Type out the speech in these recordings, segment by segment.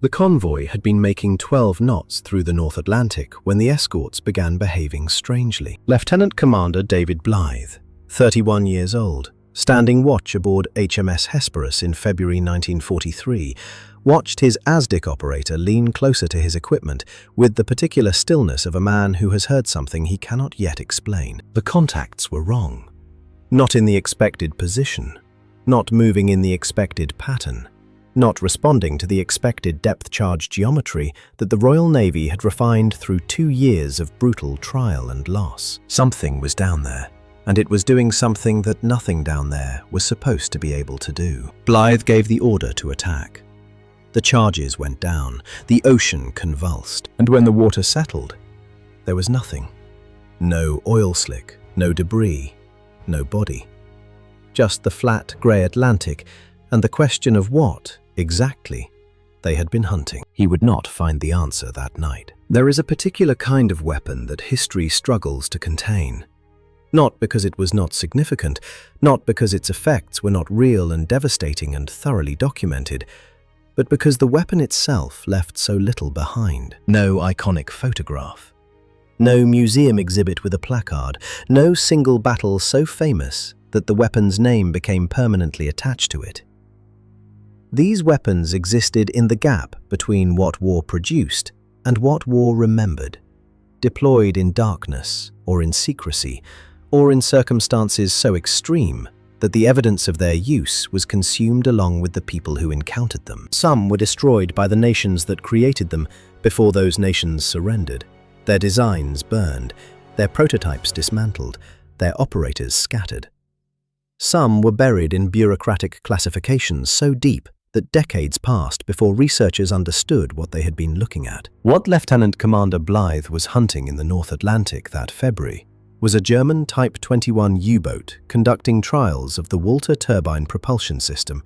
The convoy had been making 12 knots through the North Atlantic when the escorts began behaving strangely. Lieutenant Commander David Blythe, 31 years old, standing watch aboard HMS Hesperus in February 1943, watched his ASDIC operator lean closer to his equipment with the particular stillness of a man who has heard something he cannot yet explain. The contacts were wrong. Not in the expected position, not moving in the expected pattern, not responding to the expected depth charge geometry that the Royal Navy had refined through 2 years of brutal trial and loss. Something was down there, and it was doing something that nothing down there was supposed to be able to do. Blythe gave the order to attack. The charges went down, the ocean convulsed, and when the water settled, there was nothing. No oil slick, no debris, no body. Just the flat grey Atlantic and the question of what, exactly, they had been hunting. He would not find the answer that night. There is a particular kind of weapon that history struggles to contain. Not because it was not significant, not because its effects were not real and devastating and thoroughly documented, but because the weapon itself left so little behind. No iconic photograph. No museum exhibit with a placard. No single battle so famous that the weapon's name became permanently attached to it. These weapons existed in the gap between what war produced and what war remembered, deployed in darkness or in secrecy, or in circumstances so extreme that the evidence of their use was consumed along with the people who encountered them. Some were destroyed by the nations that created them before those nations surrendered, their designs burned, their prototypes dismantled, their operators scattered. Some were buried in bureaucratic classifications so deep that decades passed before researchers understood what they had been looking at. What Lieutenant Commander Blythe was hunting in the North Atlantic that February was a German Type 21 U-boat conducting trials of the Walter turbine propulsion system,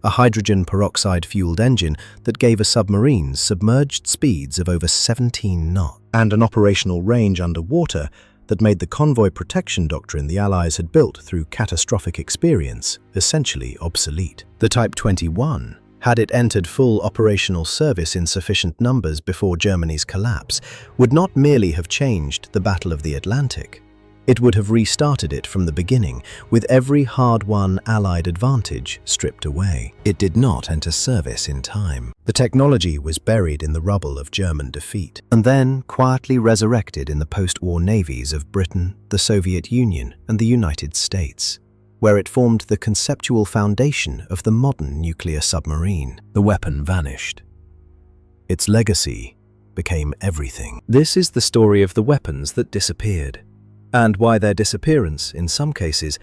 a hydrogen peroxide-fueled engine that gave a submarine submerged speeds of over 17 knots, and an operational range underwater that made the convoy protection doctrine the Allies had built through catastrophic experience essentially obsolete. The Type 21, had it entered full operational service in sufficient numbers before Germany's collapse, would not merely have changed the Battle of the Atlantic. It would have restarted it from the beginning, with every hard-won Allied advantage stripped away. It did not enter service in time. The technology was buried in the rubble of German defeat, and then quietly resurrected in the post-war navies of Britain, the Soviet Union, and the United States, where it formed the conceptual foundation of the modern nuclear submarine. The weapon vanished. Its legacy became everything. This is the story of the weapons that disappeared, and why their disappearance, in some cases,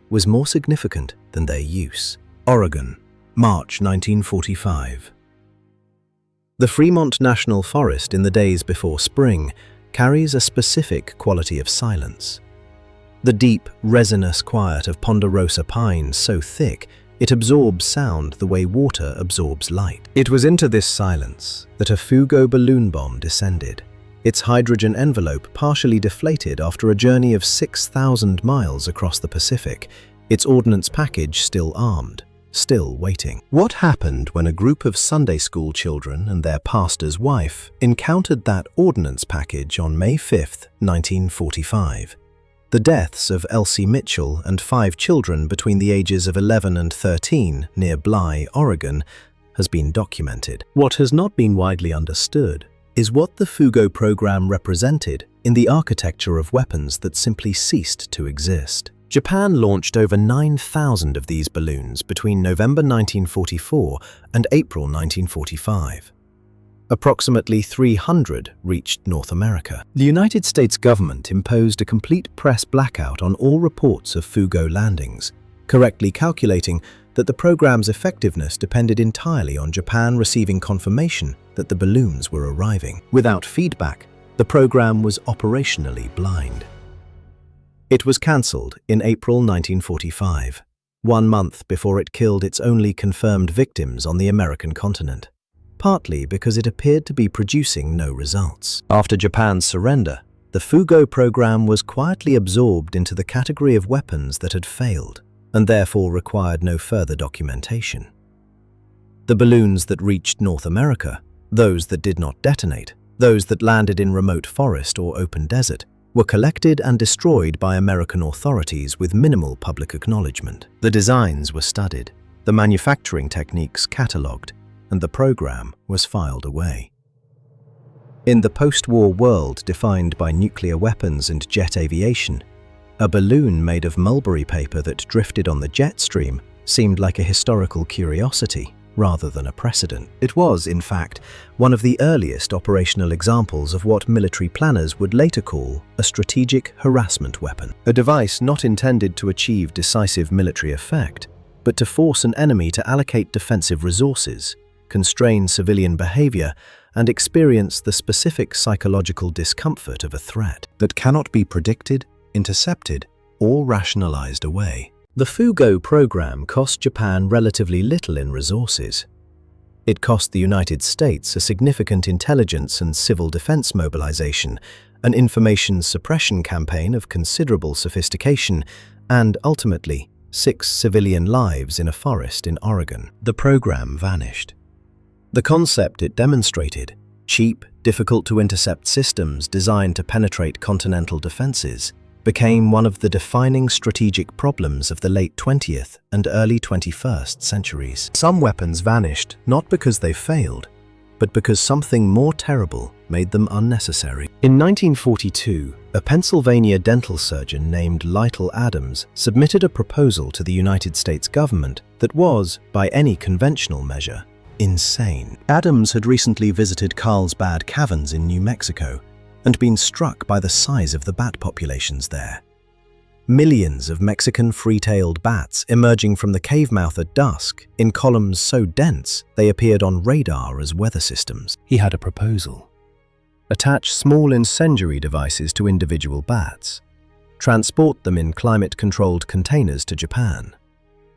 was more significant than their use. Oregon, March 1945. The Fremont National Forest in the days before spring carries a specific quality of silence. The deep, resinous quiet of ponderosa pine so thick it absorbs sound the way water absorbs light. It was into this silence that a Fugo balloon bomb descended, its hydrogen envelope partially deflated after a journey of 6,000 miles across the Pacific, its ordnance package still armed, still waiting. What happened when a group of Sunday school children and their pastor's wife encountered that ordnance package on May 5, 1945? The deaths of Elsie Mitchell and 5 children between the ages of 11 and 13 near Bly, Oregon, has been documented. What has not been widely understood is what the Fugo program represented in the architecture of weapons that simply ceased to exist. Japan launched over 9,000 of these balloons between November 1944 and April 1945. Approximately 300 reached North America. The United States government imposed a complete press blackout on all reports of Fugo landings, correctly calculating that the program's effectiveness depended entirely on Japan receiving confirmation that the balloons were arriving. Without feedback, the program was operationally blind. It was cancelled in April 1945, 1 month before it killed its only confirmed victims on the American continent, partly because it appeared to be producing no results. After Japan's surrender, the Fugo program was quietly absorbed into the category of weapons that had failed, and therefore required no further documentation. The balloons that reached North America Those that did not detonate, those that landed in remote forest or open desert, were collected and destroyed by American authorities with minimal public acknowledgement. The designs were studied, the manufacturing techniques catalogued, and the program was filed away. In the post-war world defined by nuclear weapons and jet aviation, a balloon made of mulberry paper that drifted on the jet stream seemed like a historical curiosity rather than a precedent. It was, in fact, one of the earliest operational examples of what military planners would later call a strategic harassment weapon, a device not intended to achieve decisive military effect, but to force an enemy to allocate defensive resources, constrain civilian behavior, and experience the specific psychological discomfort of a threat that cannot be predicted, intercepted, or rationalized away. The Fugo program cost Japan relatively little in resources. It cost the United States a significant intelligence and civil defense mobilization, an information suppression campaign of considerable sophistication, and ultimately, 6 civilian lives in a forest in Oregon. The program vanished. The concept it demonstrated, cheap, difficult-to-intercept systems designed to penetrate continental defenses, became one of the defining strategic problems of the late 20th and early 21st centuries. Some weapons vanished not because they failed, but because something more terrible made them unnecessary. In 1942, a Pennsylvania dental surgeon named Lytle Adams submitted a proposal to the United States government that was, by any conventional measure, insane. Adams had recently visited Carlsbad Caverns in New Mexico and been struck by the size of the bat populations there. Millions of Mexican free-tailed bats emerging from the cave mouth at dusk in columns so dense they appeared on radar as weather systems. He had a proposal. Attach small incendiary devices to individual bats, transport them in climate-controlled containers to Japan,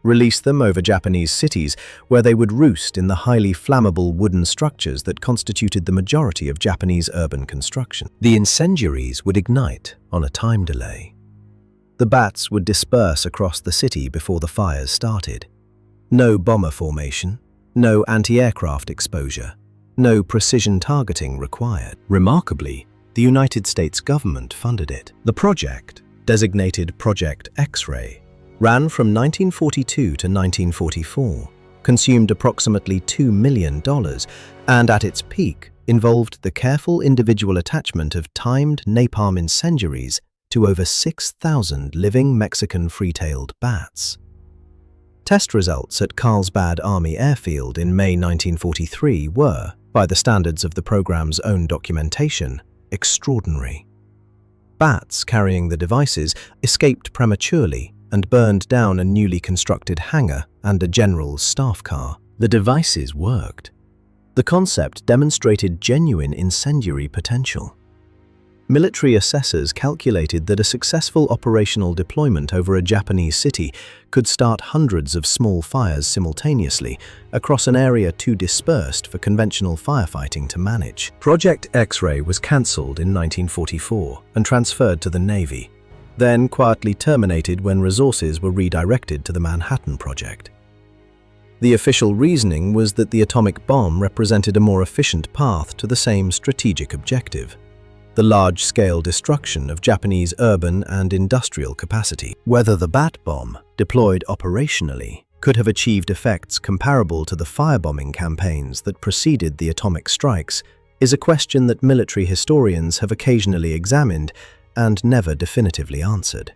release them over Japanese cities where they would roost in the highly flammable wooden structures that constituted the majority of Japanese urban construction. The incendiaries would ignite on a time delay. The bats would disperse across the city before the fires started. No bomber formation, no anti-aircraft exposure, no precision targeting required. Remarkably, the United States government funded it. The project, designated Project X-ray, ran from 1942 to 1944, consumed approximately $2 million, and at its peak involved the careful individual attachment of timed napalm incendiaries to over 6,000 living Mexican free-tailed bats. Test results at Carlsbad Army Airfield in May 1943 were, by the standards of the program's own documentation, extraordinary. Bats carrying the devices escaped prematurely and burned down a newly constructed hangar and a general's staff car. The devices worked. The concept demonstrated genuine incendiary potential. Military assessors calculated that a successful operational deployment over a Japanese city could start hundreds of small fires simultaneously across an area too dispersed for conventional firefighting to manage. Project X-ray was cancelled in 1944 and transferred to the Navy, then quietly terminated when resources were redirected to the Manhattan Project. The official reasoning was that the atomic bomb represented a more efficient path to the same strategic objective: the large-scale destruction of Japanese urban and industrial capacity. Whether the bat bomb, deployed operationally, could have achieved effects comparable to the firebombing campaigns that preceded the atomic strikes is a question that military historians have occasionally examined and never definitively answered.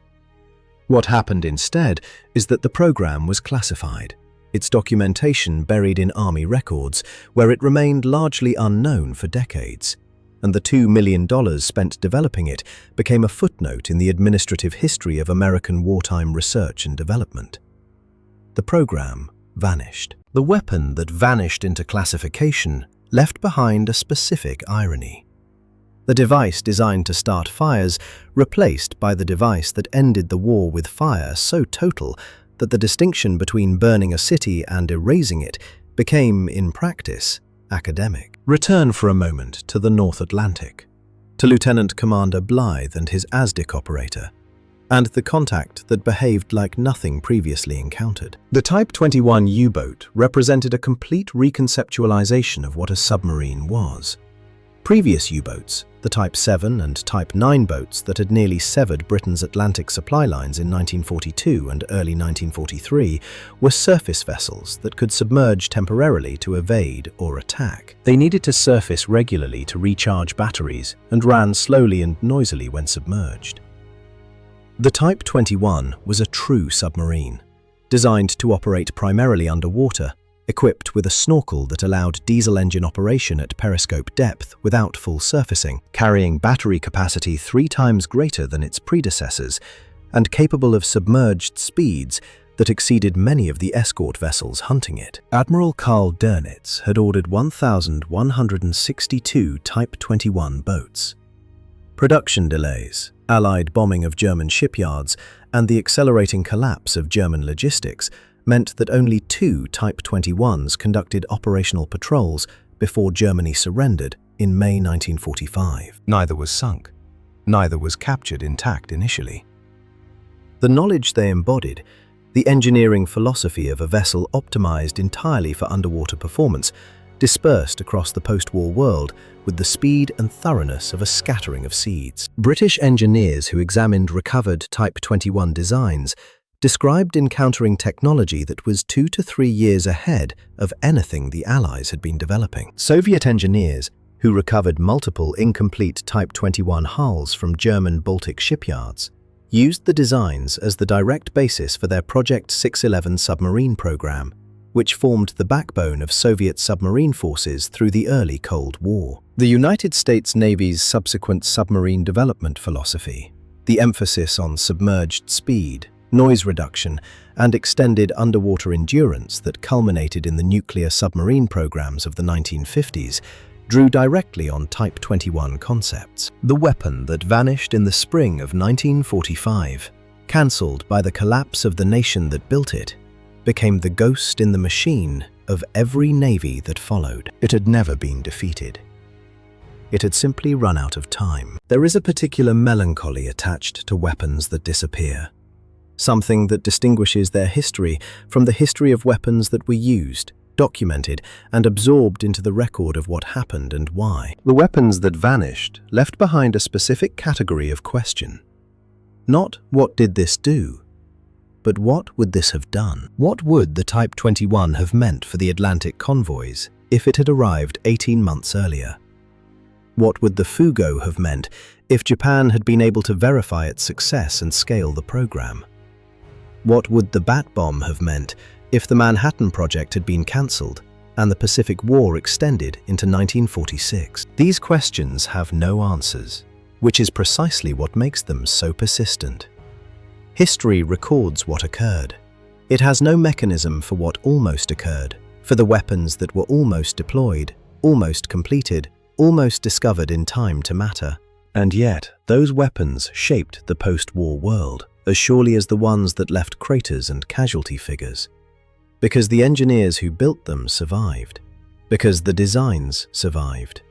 What happened instead is that the program was classified, its documentation buried in Army records, where it remained largely unknown for decades, and the $2 million spent developing it became a footnote in the administrative history of American wartime research and development. The program vanished. The weapon that vanished into classification left behind a specific irony. The device designed to start fires replaced by the device that ended the war with fire so total that the distinction between burning a city and erasing it became, in practice, academic. Return for a moment to the North Atlantic, to Lieutenant Commander Blythe and his ASDIC operator. and the contact that behaved like nothing previously encountered. The Type 21 U-boat represented a complete reconceptualization of what a submarine was. Previous U-boats, the Type 7 and Type 9 boats that had nearly severed Britain's Atlantic supply lines in 1942 and early 1943, were surface vessels that could submerge temporarily to evade or attack. They needed to surface regularly to recharge batteries and ran slowly and noisily when submerged. The Type 21 was a true submarine, designed to operate primarily underwater, equipped with a snorkel that allowed diesel engine operation at periscope depth without full surfacing, carrying battery capacity 3 times greater than its predecessors, and capable of submerged speeds that exceeded many of the escort vessels hunting it. Admiral Karl Dönitz had ordered 1,162 Type 21 boats. Production delays, Allied bombing of German shipyards, and the accelerating collapse of German logistics meant that only 2 Type 21s conducted operational patrols before Germany surrendered in May 1945. Neither was sunk. Neither was captured intact initially. The knowledge they embodied, the engineering philosophy of a vessel optimized entirely for underwater performance, dispersed across the post-war world with the speed and thoroughness of a scattering of seeds. British engineers who examined recovered Type 21 designs described encountering technology that was 2 to 3 years ahead of anything the Allies had been developing. Soviet engineers, who recovered multiple incomplete Type 21 hulls from German Baltic shipyards, used the designs as the direct basis for their Project 611 submarine program, which formed the backbone of Soviet submarine forces through the early Cold War. The United States Navy's subsequent submarine development philosophy, the emphasis on submerged speed, noise reduction, and extended underwater endurance that culminated in the nuclear submarine programs of the 1950s, drew directly on Type 21 concepts. The weapon that vanished in the spring of 1945, cancelled by the collapse of the nation that built it, became the ghost in the machine of every navy that followed. It had never been defeated. It had simply run out of time. There is a particular melancholy attached to weapons that disappear, something that distinguishes their history from the history of weapons that were used, documented, and absorbed into the record of what happened and why. The weapons that vanished left behind a specific category of question. Not what did this do, but what would this have done? What would the Type 21 have meant for the Atlantic convoys if it had arrived 18 months earlier? What would the Fugo have meant if Japan had been able to verify its success and scale the program? What would the Bat Bomb have meant if the Manhattan Project had been cancelled and the Pacific War extended into 1946? These questions have no answers, which is precisely what makes them so persistent. History records what occurred. It has no mechanism for what almost occurred, for the weapons that were almost deployed, almost completed, almost discovered in time to matter. And yet, those weapons shaped the post-war world as surely as the ones that left craters and casualty figures. Because the engineers who built them survived. Because the designs survived.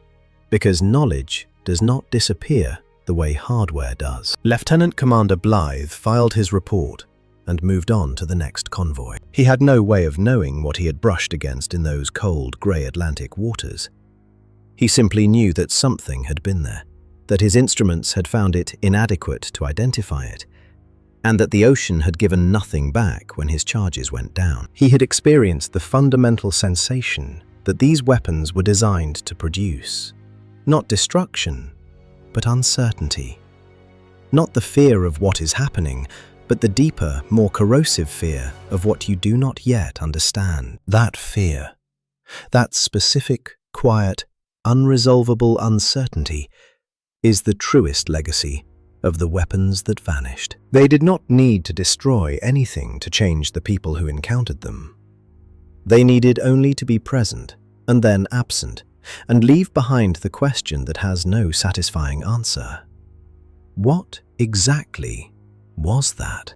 Because knowledge does not disappear the way hardware does. Lieutenant Commander Blythe filed his report and moved on to the next convoy. He had no way of knowing what he had brushed against in those cold, grey Atlantic waters. He simply knew that something had been there, that his instruments had found it inadequate to identify it, and that the ocean had given nothing back when his charges went down. He had experienced the fundamental sensation that these weapons were designed to produce, not destruction, but uncertainty. Not the fear of what is happening, but the deeper, more corrosive fear of what you do not yet understand. That fear, that specific, quiet, unresolvable uncertainty, is the truest legacy of the weapons that vanished. They did not need to destroy anything to change the people who encountered them. They needed only to be present and then absent, and leave behind the question that has no satisfying answer. What exactly was that?